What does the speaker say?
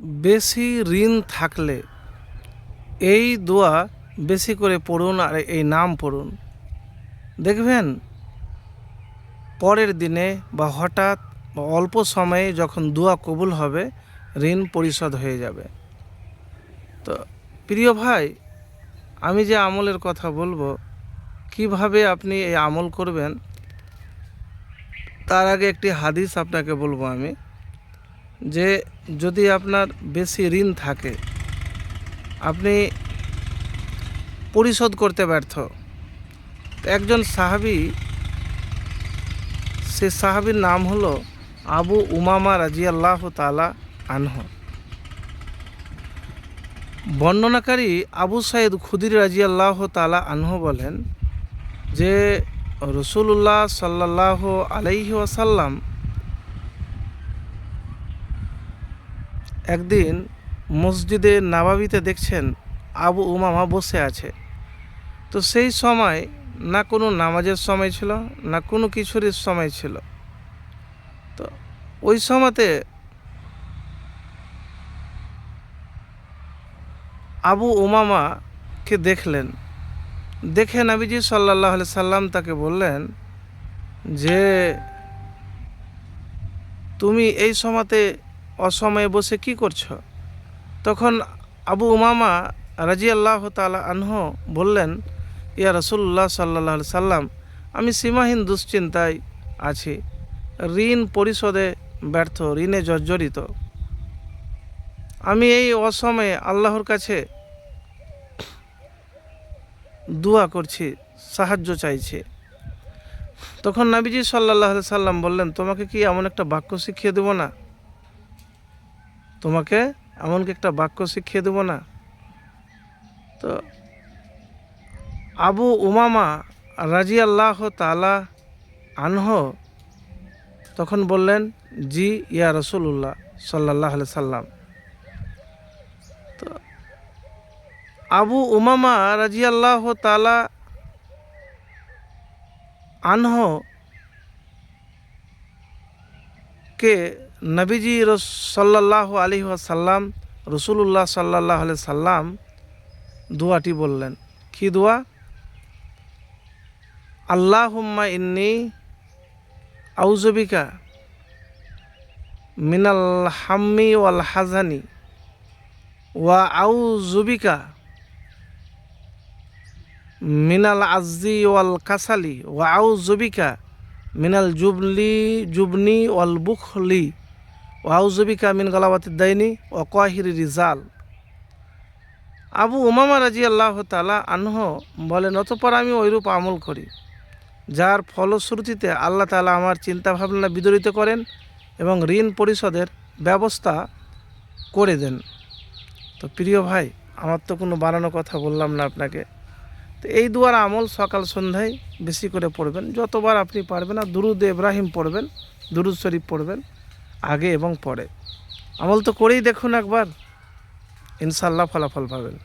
বেশি ঋণ থাকলে এই দোয়া বেশি করে পড়ুন আর এই নাম পড়ুন। দেখবেন পরের দিনে বা হঠাৎ বা অল্প সময়ে যখন দোয়া কবুল হবে, ঋণ পরিশোধ হয়ে যাবে। তো প্রিয় ভাই, আমি যে আমলের কথা বলবো, কিভাবে আপনি এই আমল করবেন তার আগে একটি হাদিস আপনাকে বলবো আমি, যে যদি আপনার বেশি ঋণ থাকে, আপনি পরিশোধ করতে ব্যর্থ, একজন সাহাবী, সে সাহাবীর নাম হলো আবু উমামা রাজিয়াল্লাহু তাআলা আনহু। বর্ণনাকারী আবু সাইদ খুদরি রাজিয়াল্লাহু তাআলা আনহু বলেন যে রাসূলুল্লাহ সাল্লাল্লাহু আলাইহি ওয়াসাল্লাম একদিন মসজিদে নাবাবিতে দেখছেন আবু উমামা বসে আছে। তো সেই সময় না কোনো নামাজের সময় ছিল, না কোনো কিছুরই সময় ছিল। তো ওই সময়তে আবু উমামাকে দেখলেন। দেখে নবীজি সাল্লাল্লাহু আলাইহি সাল্লাম তাকে বললেন যে তুমি এই সময়তে অসময়ে বসে কি করছো? তখন আবু উমামা রাজিয়াল্লাহু তাআলা আনহু বললেন, ইয়া রাসূলুল্লাহ সাল্লাল্লাহু আলাইহি সাল্লাম, আমি সীমাহীন দুশ্চিন্তায় আছি, ঋণ পরিশোধে ব্যর্থ, ঋণে জর্জরিত। আমি এই অসময়ে আল্লাহর কাছে দোয়া করছি, সাহায্য চাইছি। তখন নবীজি সাল্লাল্লাহু আলাইহি সাল্লাম বললেন, তোমাকে কি এমন একটা বাক্য শিখিয়ে দেব না? তোমাকে এমন কি একটা বাক্য শিখিয়ে দেব না? তো আবু উমামা রাজিয়াল্লাহু তাআলা আনহু তখন বললেন, জি ইয়া রাসূলুল্লাহ সাল্লাল্লাহু আলাইহি সাল্লাম। তো আবু উমামা রাজিয়াল্লাহু তাআলা আনহু কে নবীজি সাল্লাল্লাহু আলাইহি ওয়াসাল্লাম, রাসূলুল্লাহ সাল্লাল্লাহু আলাইহি সাল্লাম দোয়াটি বললেন। কি দোয়া? আল্লাহুম্মা ইন্নী আউযুবিকা মিনাল হাম্মি ওয়াল হাজানি ওয়া আউযুবিকা মিনাল আজজি ওয়াল কাসালি ওয়া আউযুবিকা মিনাল জুবনি ওয়াল বুখলি ওয়া আউযুবিকা মিন গালাবাতিদ দাইনি ওয়া কাহিরি রিজাল। আবু উমামা রাদিয়াল্লাহু তাআলা আনহু বলেন, অতঃপর আমি ওইরূপ আমল করি যার ফলশ্রুতিতে আল্লাহ তাআলা আমার চিন্তাভাবনা বিদরিত করেন এবং ঋণ পরিশোধের ব্যবস্থা করে দেন। তো প্রিয় ভাই, আমার তো কোনো বানানো কথা বললাম না আপনাকে। তো এই দুয়ার আমল সকাল সন্ধ্যায় বেশি করে পড়বেন, যতবার আপনি পারবেন। আর দুরুদ ইব্রাহিম পড়বেন, দুরুদ শরীফ পড়বেন আগে এবং পরে। আমল তো করেই দেখুন একবার, ইনশাআল্লাহ ফলাফল পাবেন।